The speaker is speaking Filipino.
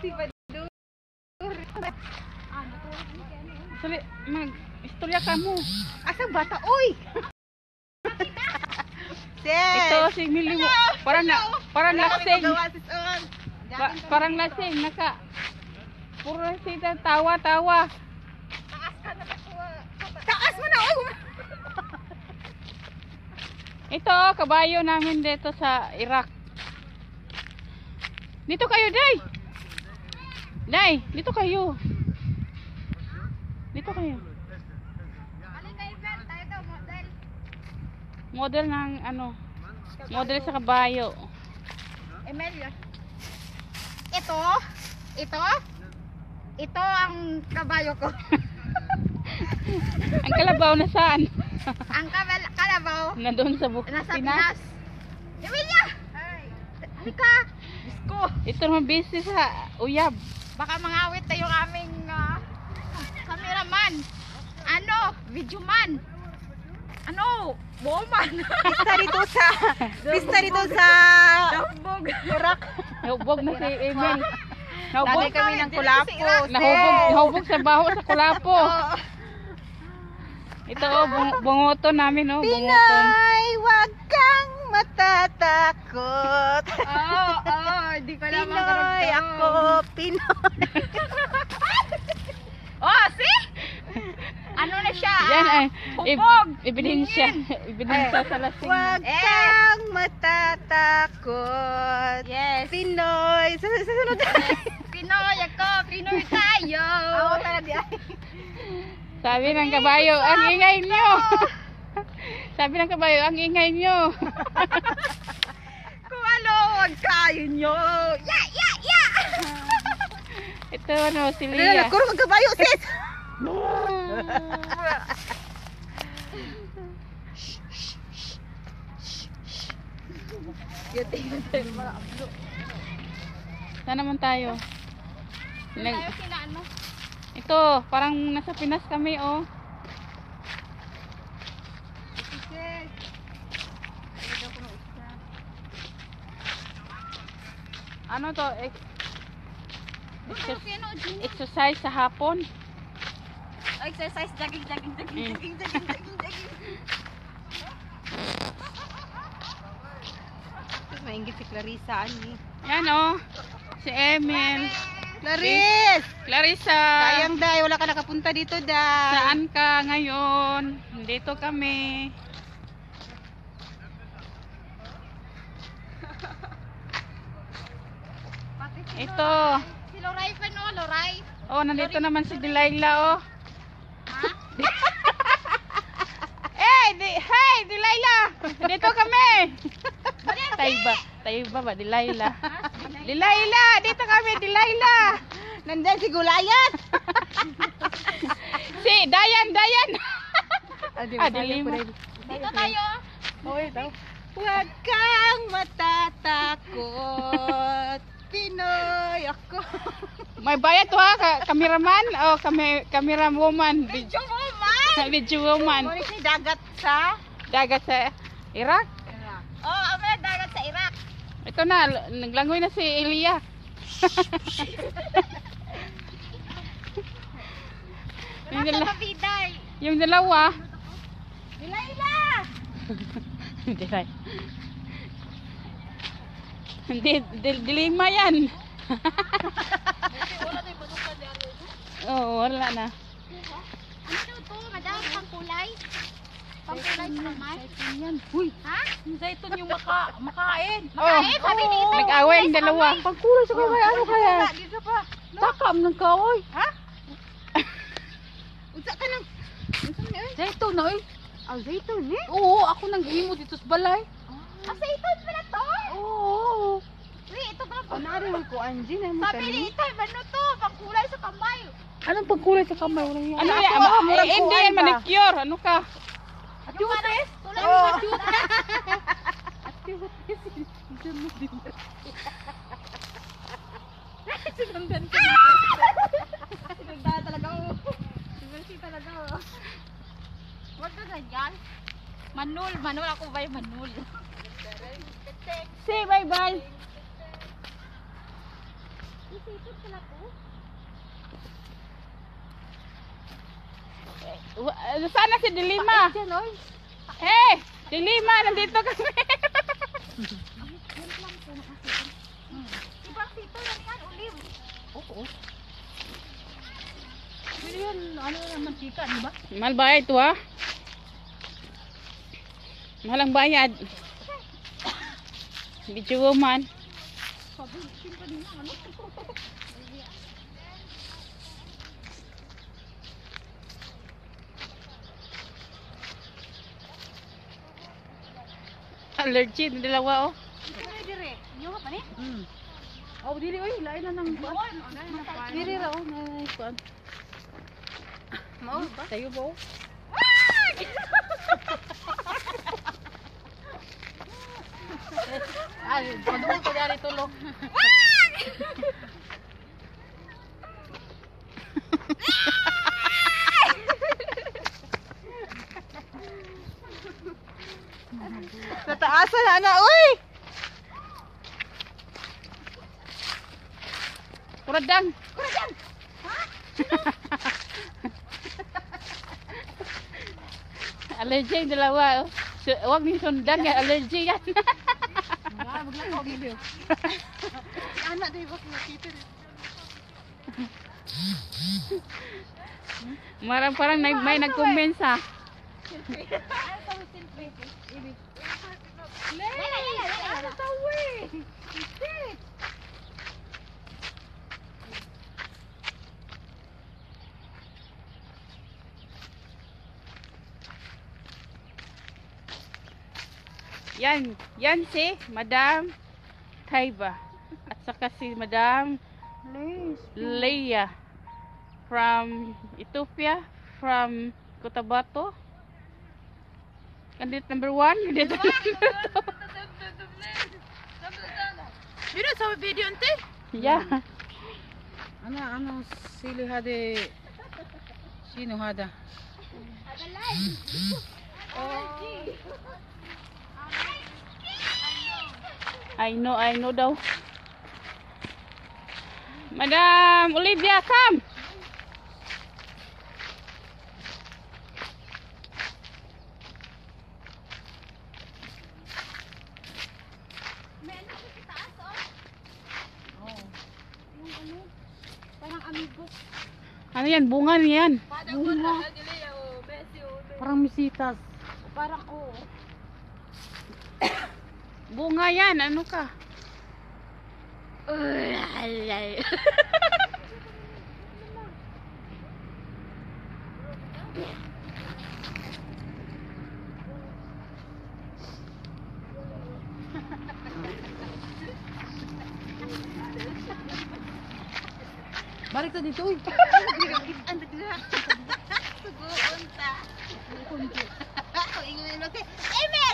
Si Badur. Sali, mag-istorya ka mo. Asang bata? Uy! Ito si Mili mo. Parang lasing. Parang lasing. Puro sita tawa-tawa. Taas mo na! Uy! Ito, kabayo namin dito sa Iraq. Dito kayo, Day. Day, dito kayo. Dito kayo. Model ng ano? Model sa kabayo. Emelia. Ito ang kabayo ko. Ang kalabaw na saan? Ang kalabaw. Nandun sa Nasa Pinas. Pinas. Emilia! Halika! Bisko! Ito naman busy sa uyab. Baka mangawit na yung aming cameraman. Video man. Bowman. Pista dito sa Dahubog. Iraq. Nahubog na si Emil. Lagay kami ng kulapo. Nahubog sa baho sa kulapo. Ito bungoton namin bungoton. Pinoy, wag kang matatakot. Hindi ko na Pinoy ako, Pinoy. See? Ano na siya? Yan ay Hubog! ebidensya. Ebidensya sa lasing. Wag kang matatakot. Yes. Pinoy. Susunod. Pinoy ako, Pinoy tayo. Ako talaga. Sabi ng kabayo, ang ingay nyo. Sabi ng kabayo, ang ingay nyo. Kung ano, wag kayo nyo. Ya! Ito si Lia. Kurang ang kabayo, sis. Saan naman tayo? Ito, parang nasa Pinas kami Ano to? Exercise sa hapon. Exercise, jogging. Maingit si Clarissa, ani. Yan si Emil. Clarissa! Clarissa. Sayang day, wala ka nakapunta dito day. Saan ka ngayon? Dito kami. Ito. Si Loray pa no, Loray. Nandito naman si Delilah Ha? Hey, Delilah. Dito kami. Tayo ba Delilah? Delilah, dito kami, Delilah. Nandiyan si Gulayat. Si Dayan. Dilim. Dito tayo. Huwag kang matatakot. Pinoy ako. May bayad to cameraman o camera woman. Video woman. Video woman. Muna si dagat sa Dagat sa Iraq. May dagat sa Iraq. Ito na, naglangoy na si Elia. Nasa mabiday. Yung dalawa. Delilah! Hindi, dilima yan. Wala na. Ano to? Madam, pangkulay? Pangkulay sa kamay? Uy, Ha? Zaytun yung makain. Makain, sabi ni Ito. nag-away ang dalawa. Pagkulay sa kamay, ano kaya? Dito pa. Takam ng kaoy. Ha? Unsa ka nang Zaytun na zaytun eh? Oo, ako nang himo dito sa balay. Sa ito pala to? Oo. Wait, ito pala. Anari man ko Angie na mo Sabi ni Ito, ano to? Pangkulay sa kamay. Anong pagkulay sa kamay? Wala yan. Ano yan? murag Hindi kuwan yan ba? manicure. Ano ka? Atutis? Tulad Oo. ng atutis. Sinundan ka. Sinundan talaga ako. Sinundan talaga ako. Huwag na ganyan. Manul ako ba yung manul? Say bye-bye. Isipot sila po. Sana si Dilima. Diyan, oy. Hey, Dilima, nandito kami. Yan lang po nakasipan. Ibang sito yan yan, olive. Oo. Pero yun, ano na mantika, di ba? Mahal ba ito ah? Mahal ang bayad. Video woman. Sabi, simpa din yan, ano? Allergy, ng dalawa oh. Dire, dire. Iyo ka pa ni? Oh, dili oy, lain na nang kuan. Dili ra oh, na kuan. Mao ba? Tayo ba? Ay, padung ko dari tulog. Nataasan na uy! Kuradang! Kuradang! Allergy yung dalawa oh. Huwag ni sundan yan, allergy yan. Ah, maglakaw video. Anak di ba nakita rin. Parang may nag-comment sa. Ano sa silpi? Ibig. Lala. Ano sa way? Sit. Yan si Madam Taiba. At saka si Madam Leia from Ethiopia, from Cotabato. Candidate number 1, candidate number 2. Mira sa video ante. Yeah. Ano sili hade sino hada? Agalay. I know daw. Madam Olivia, come. May ano sa taas oh. Oh. Yung ano? Parang amigo. Ano yan? Bunga niyan. Parang misitas. Parang oo. Bunga yan. Ano ka? Balik ta dito uy. Ang dagla. Sugoon ta. Ako ingon okay. Eme!